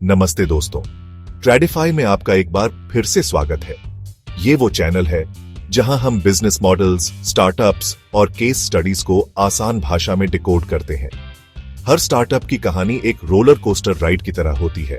नमस्ते दोस्तों, ट्रेडिफाई में आपका एक बार फिर से स्वागत है। ये वो चैनल है जहां हम बिजनेस मॉडल्स, स्टार्टअप्स और केस स्टडीज को आसान भाषा में डिकोड करते हैं। हर स्टार्टअप की कहानी एक रोलर कोस्टर राइड की तरह होती है।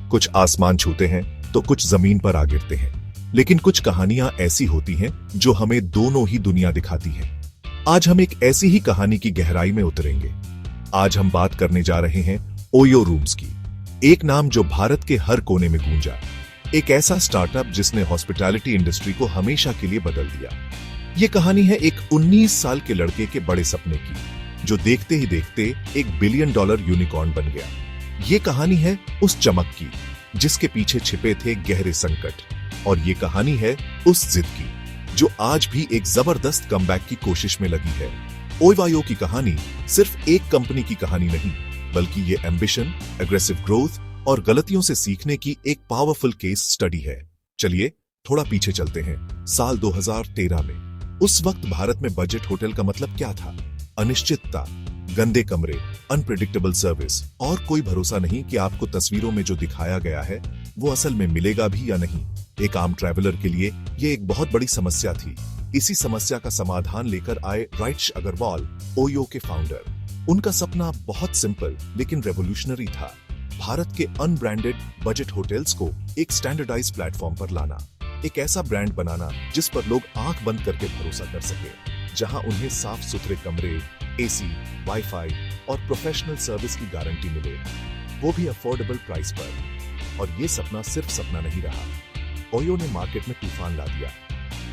कुछ आसमान छूते हैं तो कुछ जमीन पर आ गिरते हैं, लेकिन कुछ कहानियां ऐसी होती हैं जो हमें दोनों ही दुनिया दिखाती हैं। आज हम एक ऐसी ही कहानी की गहराई में उतरेंगे। आज हम बात करने जा रहे हैं ओयो रूम्स की, एक नाम जो भारत के हर कोने में गूंजा। एक ऐसा स्टार्टअप जिसने हॉस्पिटैलिटी इंडस्ट्री को हमेशा के लिए बदल दिया। यह कहानी है एक 19 साल के लड़के के बड़े सपने की, जो देखते ही देखते $1 बिलियन यूनिकॉर्न बन गया। यह कहानी है उस चमक की जिसके पीछे छिपे थे गहरे संकट, और ये कहानी है उस जिद की जो आज भी एक जबरदस्त कमबैक की कोशिश में लगी है। ओयो की कहानी सिर्फ एक कंपनी की कहानी नहीं, बल्कि ये एम्बिशन, एग्रेसिव ग्रोथ और गलतियों से सीखने की एक पावरफुल केस स्टडी है। चलिए थोड़ा पीछे चलते हैं, साल 2013 में। उस वक्त भारत में बजट होटल का मतलब क्या था? अनिश्चितता, गंदे कमरे, अनप्रेडिक्टेबल सर्विस और कोई भरोसा नहीं कि आपको तस्वीरों में जो दिखाया गया है वो असल में मिलेगा भी या नहीं। एक आम ट्रैवलर के लिए ये एक बहुत बड़ी समस्या थी। इसी समस्या का समाधान लेकर आए राइच अग्रवाल, ओयो के फाउंडर। उनका सपना बहुत सिंपल लेकिन रेवोल्यूशनरी था। भारत के अनब्रांडेड बजट होटल्स को एक स्टैंडर्डाइज प्लेटफॉर्म पर लाना, एक ऐसा ब्रांड बनाना जिस पर लोग आंख बंद करके भरोसा कर सके, जहां उन्हें साफ सुथरे कमरे, एसी, वाईफाई और प्रोफेशनल सर्विस की गारंटी मिले, वो भी अफोर्डेबल प्राइस पर। और ये सपना सिर्फ सपना नहीं रहा। ओयो ने मार्केट में तूफान ला दिया।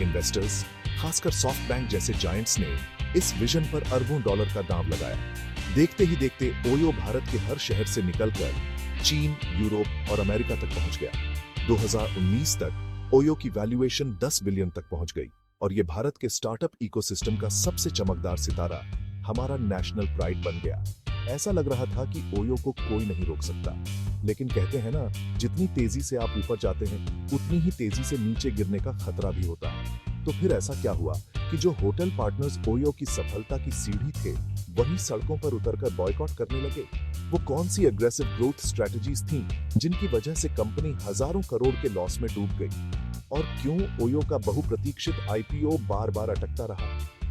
इन्वेस्टर्स, खासकर सॉफ्ट बैंक जैसे जायंट्स ने इस विजन पर अरबों डॉलर का दांव लगाया। देखते ही देखते ओयो भारत के हर शहर से निकलकर चीन, यूरोप और अमेरिका तक पहुंच गया। 2019 तक ओयो की वैल्यूएशन 10 बिलियन तक पहुंच गई, और ये भारत के स्टार्टअप इकोसिस्टम का सबसे चमकदार सितारा, हमारा नेशनल प्राइड बन गया। ऐसा लग रहा था कि ओयो को कोई नहीं रोक सकता। लेकिन कहते हैं ना, जितनी तेजी से आप ऊपर जाते हैं उतनी ही तेजी से नीचे गिरने का खतरा भी होता है। तो फिर ऐसा क्या हुआ कि जो होटल पार्टनर्स ओयो की सफलता की सीढ़ी थे, वही सड़कों पर उतरकर बॉयकॉट करने लगे? वो कौन सी एग्रेसिव ग्रोथ स्ट्रेटजीज थीं जिनकी वजह से कंपनी हजारों करोड़ के लॉस में डूब गई? और क्यों ओयो का बहुप्रतीक्षित आईपीओ बार बार अटकता रहा?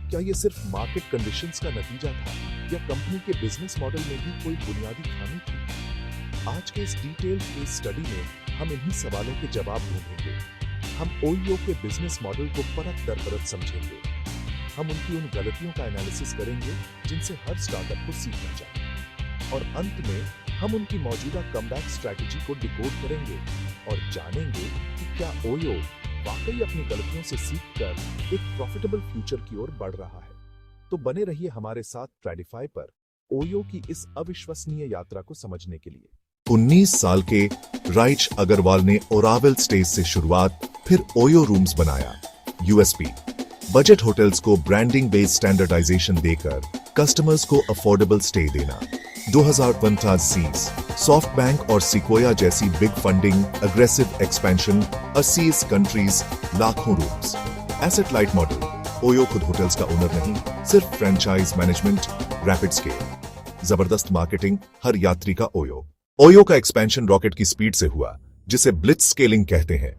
क्या ये सिर्फ मार्केट कंडीशंस का नतीजा था, या कंपनी के बिजनेस मॉडल में भी कोई बुनियादी खामी थी? आज के इस डिटेल्ड केस स्टडी में हम इन्हीं सवालों के जवाब ढूंढेंगे। हम ओयो के बिजनेस मॉडल को परत दर परत समझेंगे। हम उनकी उन गलतियों का एनालिसिस करेंगे जिनसे हर स्टार्टअप को सीखना चाहिए, और अंत में हम उनकी मौजूदा कमबैक स्ट्रैटेजी को डिकोड करेंगे और जानेंगे कि क्या ओयो वाकई अपनी गलतियों से सीखकर एक प्रॉफिटेबल फ्यूचर की ओर बढ़ रहा है। तो बने रहिए हमारे साथ ट्रेडिफाई पर ओयो की इस अविश्वसनीय यात्रा को समझने के लिए। 19 साल के राइच अग्रवाल ने ओरावल स्टेज से शुरुआत, फिर ओयो रूम्स बनाया। यूएसपी, बजट होटल्स को ब्रांडिंग बेस्ड स्टैंडर्डाइजेशन देकर कस्टमर्स को अफोर्डेबल स्टे देना। 2015 सीज, सॉफ्ट बैंक और सिकोया जैसी big funding, aggressive expansion, 80 countries, लाखों rooms. Asset light model, OYO खुद होटल्स का ओनर नहीं, सिर्फ फ्रेंचाइज मैनेजमेंट, रैपिड स्केल, जबरदस्त मार्केटिंग, हर यात्री का ओयो। ओयो का एक्सपेंशन रॉकेट की स्पीड से हुआ, जिसे ब्लिट्ज स्केलिंग कहते हैं।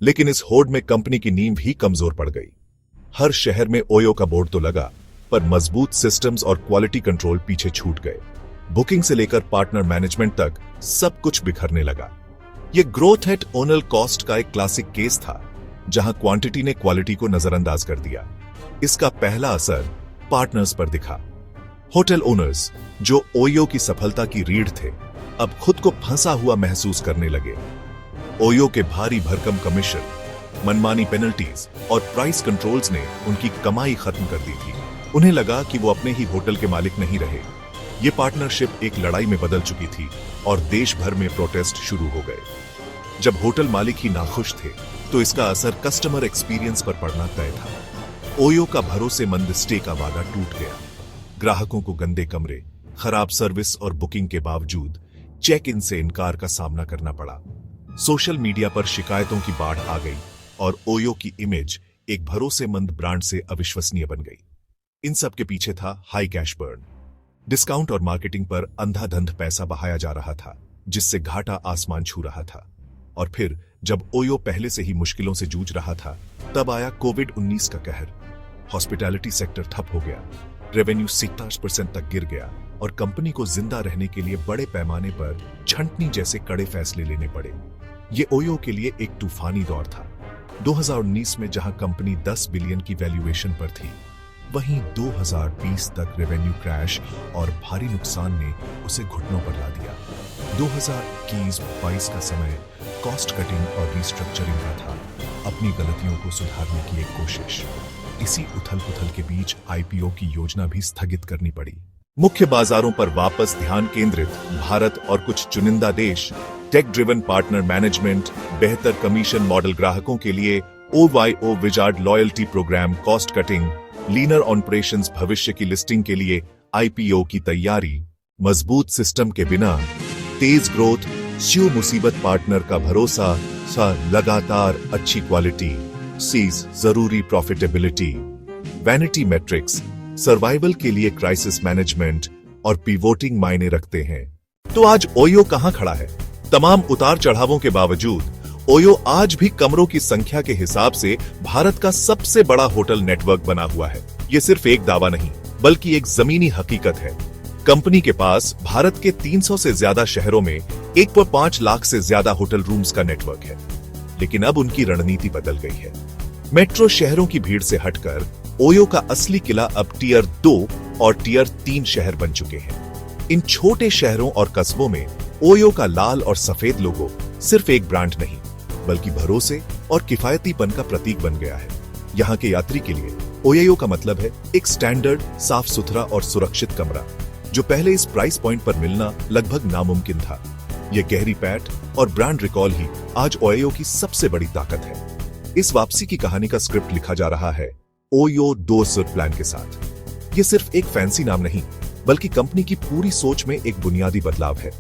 लेकिन इस होड़ में कंपनी की नींव ही कमजोर पड़ गई। हर शहर में ओयो का बोर्ड तो लगा, पर मजबूत सिस्टम्स और क्वालिटी कंट्रोल पीछे छूट गए। बुकिंग से लेकर पार्टनर मैनेजमेंट तक सब कुछ बिखरने लगा। यह ग्रोथ एट ओनल कॉस्ट का एक क्लासिक केस था, जहां क्वांटिटी ने क्वालिटी को नजरअंदाज कर दिया। इसका पहला असर पार्टनर्स पर दिखा। होटल ओनर्स, जो ओयो की सफलता की रीढ़ थे, अब खुद को फंसा हुआ महसूस करने लगे। ओयो के भारी भरकम कमीशन, मनमानी पेनल्टीज और प्राइस कंट्रोल्स ने उनकी कमाई खत्म कर दी थी। उन्हें लगा कि वो अपने ही होटल के मालिक नहीं रहे। ये पार्टनरशिप एक लड़ाई में बदल चुकी थी, और देश भर में प्रोटेस्ट शुरू हो गए। जब होटल मालिक ही नाखुश थे, तो इसका असर कस्टमर एक्सपीरियंस पर पड़ना तय था। ओयो का भरोसेमंद स्टे का वादा टूट गया। ग्राहकों को गंदे कमरे, खराब सर्विस और बुकिंग के बावजूद चेक इन से इनकार का सामना करना पड़ा। सोशल मीडिया पर शिकायतों की बाढ़ आ गई, और ओयो की इमेज एक भरोसेमंद ब्रांड से अविश्वसनीय बन गई। इन सब के पीछे था हाई कैश बर्न। डिस्काउंट और मार्केटिंग पर अंधाधंध पैसा बहाया जा रहा था, जिससे घाटा आसमान छू रहा था। और फिर जब ओयो पहले से ही मुश्किलों से जूझ रहा था, तब आया कोविड-19 का कहर। हॉस्पिटैलिटी सेक्टर ठप हो गया, रेवेन्यू 27% तक गिर गया और कंपनी को जिंदा रहने के लिए बड़े पैमाने पर छंटनी जैसे कड़े फैसले लेने पड़े। ये ओयो के लिए एक तूफानी दौर था। 2019 में जहां कंपनी 10 बिलियन की वैल्यूएशन पर थी, वहीं 2020 तक रेवेन्यू क्रैश और भारी नुकसान ने उसे घुटनों पर ला दिया। 2021-22 का समय कॉस्ट कटिंग और रिस्ट्रक्चरिंग का था, अपनी गलतियों को सुधारने की एक कोशिश। इसी उथल-पुथल के बीच आईपीओ की योजना भी स्थगित करनी पड़ी। मुख्य बाजारों पर वापस ध्यान केंद्रित भारत और कुछ चुनिंदा देश, टेक ड्रिवन पार्टनर मैनेजमेंट, बेहतर कमीशन मॉडल ग्राहकों के लिए, OYO wizard loyalty program, cost cutting, leaner operations, भविष्य की लिस्टिंग के लिए आईपीओ की तैयारी, मजबूत सिस्टम के बिना तेज ग्रोथ, स्यू मुसीबत पार्टनर का भरोसा, लगातार अच्छी क्वालिटी, सीज जरूरी प्रॉफिटेबिलिटी, वैनिटी मेट्रिक्स, सर्वाइवल के लिए क्राइसिस मैनेजमेंट और पिवोटिंग मायने रखते हैं। तो आज ओयो कहां खड़ा है? तमाम उतार चढ़ावों के बावजूद ओयो आज भी कमरों की संख्या के हिसाब से भारत का सबसे बड़ा होटल नेटवर्क बना हुआ है। ये सिर्फ एक दावा नहीं, बल्कि एक जमीनी हकीकत है। कंपनी के पास भारत के 300 से ज्यादा शहरों में 1.5 लाख से ज्यादा होटल रूम्स का नेटवर्क है। लेकिन अब उनकी रणनीति बदल गई है। मेट्रो शहरों की भीड़ से हटकर ओयो का असली किला अब टियर 2 और टियर 3 शहर बन चुके हैं। इन छोटे शहरों और कस्बों में ओयो का लाल और सफेद लोगो सिर्फ एक ब्रांड नहीं, बल्कि भरोसे और किफायतीपन का प्रतीक बन गया है। यहाँ के यात्री के लिए ओयो का मतलब है एक स्टैंडर्ड, साफ सुथरा और सुरक्षित कमरा, जो पहले इस प्राइस पॉइंट पर मिलना लगभग नामुमकिन था। यह गहरी पैठ और ब्रांड रिकॉल ही आज ओयो की सबसे बड़ी ताकत है। इस वापसी की कहानी का स्क्रिप्ट लिखा जा रहा है ओयो 2 प्लान के साथ। यह सिर्फ एक फैंसी नाम नहीं, बल्कि कंपनी की पूरी सोच में एक बुनियादी बदलाव है।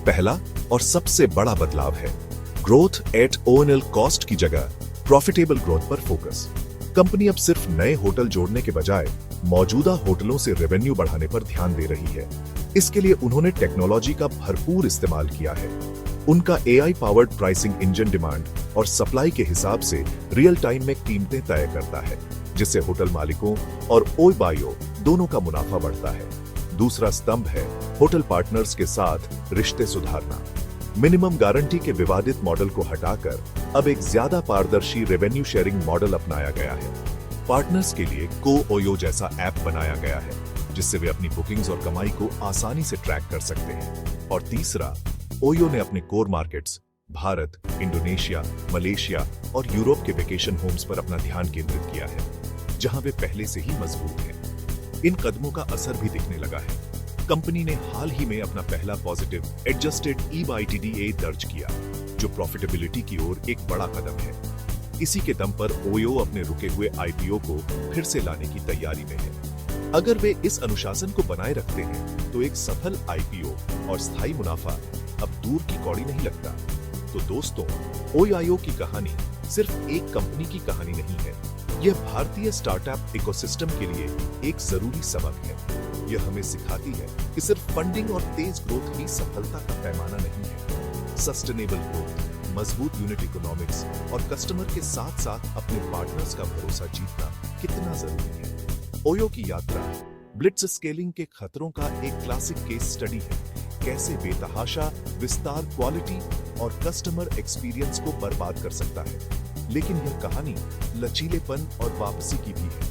पहला और सबसे बड़ा बदलाव है ग्रोथ एट ओएनएल कॉस्ट की जगह प्रॉफिटेबल ग्रोथ पर फोकस। कंपनी अब सिर्फ नए होटल जोड़ने के बजाय मौजूदा होटलों से रेवेन्यू बढ़ाने पर ध्यान दे रही है। इसके लिए उन्होंने टेक्नोलॉजी का भरपूर इस्तेमाल किया है। उनका AI powered pricing engine demand और सप्लाई के हिसाब से रियल टाइम में कीमतें तय करता है, जिससे होटल मालिकों और ओयो दोनों का मुनाफा बढ़ता है। दूसरा स्तंभ है होटल पार्टनर्स के साथ रिश्ते सुधारना। मिनिमम गारंटी के विवादित मॉडल को हटाकर अब एक ज्यादा पारदर्शी रेवेन्यू शेयरिंग मॉडल अपनाया गया है। पार्टनर्स के लिए ओयो जैसा ऐप बनाया गया है, जिससे वे अपनी बुकिंग्स और कमाई को आसानी से ट्रैक कर सकते हैं। और तीसरा, ओयो ने अपने core markets Bharat, Indonesia, Malaysia और यूरोप के वेकेशन होम्स पर अपना ध्यान केंद्रित किया है, जहां वे पहले से ही मजबूत हैं। इन कदमों का असर भी दिखने लगा है। कंपनी ने हाल ही में अपना पहला पॉजिटिव एडजस्टेड EBITDA दर्ज किया, जो प्रॉफिटेबिलिटी की ओर एक बड़ा कदम है। इसी के दम पर ओयो अपने रुके हुए आईपीओ को फिर से लाने की तैयारी में है। अगर वे इस अनुशासन को बनाए रखते हैं, तो एक सफल आईपीओ और स्थायी मुनाफा अब दूर की कौड़ी नहीं लगता। तो दोस्तों, ओयो की कहानी सिर्फ एक कंपनी की कहानी नहीं है, यह भारतीय स्टार्टअप इकोसिस्टम के लिए एक जरूरी सबक है। यह हमें सिखाती है कि सिर्फ फंडिंग और तेज ग्रोथ ही सफलता का पैमाना नहीं है। सस्टेनेबल ग्रोथ, मजबूत यूनिट इकोनॉमिक्स और कस्टमर के साथ साथ अपने पार्टनर्स का भरोसा जीतना कितना जरूरी है। ओयो की यात्रा ब्लिट्ज स्केलिंग के खतरों का एक क्लासिक केस स्टडी है। कैसे बेतहाशा विस्तार क्वालिटी और कस्टमर एक्सपीरियंस को बर्बाद कर सकता है। लेकिन यह कहानी लचीलेपन और वापसी की भी है।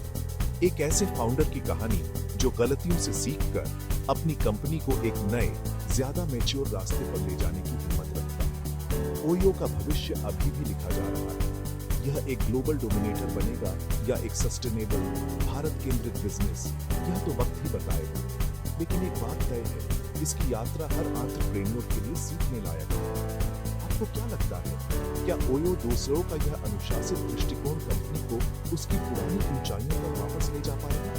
एक ऐसे फाउंडर की कहानी जो गलतियों से सीखकर अपनी कंपनी को एक नए, ज्यादा मैच्योर रास्ते पर ले जाने की हिम्मत रखता है। ओयो का भविष्य अभी भी लिखा जा रहा है। यह एक ग्लोबल डोमिनेटर बनेगा या एक सस्टेनेबल, भारत केंद्रित बिजनेस, यह तो वक्त ही बताएगा। लेकिन एक बात तय है, इसकी यात्रा हर एंटरप्रेन्योर के लिए सीखने लायक है। आपको क्या लगता है, क्या ओयो दूसरों का यह अनुशासित दृष्टिकोण कंपनी को उसकी पुरानी ऊंचाइयों पर वापस ले जा पाएगा,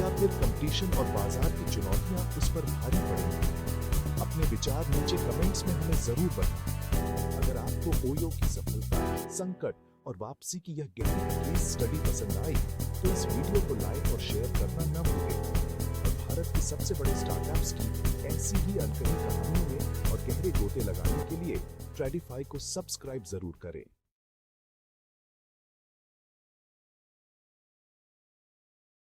या फिर कंपटीशन और बाजार की चुनौतियां उस पर भारी पड़ेंगी? अपने विचार नीचे कमेंट्स में हमें जरूर बताएं। अगर आपको ओयो की सफलता, संकट और वापसी की यह गहरी केस स्टडी पसंद आई, तो इस वीडियो को लाइक और शेयर करना न भूलें। भारत की सबसे बड़े स्टार्टअप्स की ऐसी ही अनकही कहानियों में और गहरे गोते लगाने के लिए ट्रेडिफाई को सब्सक्राइब जरूर करें।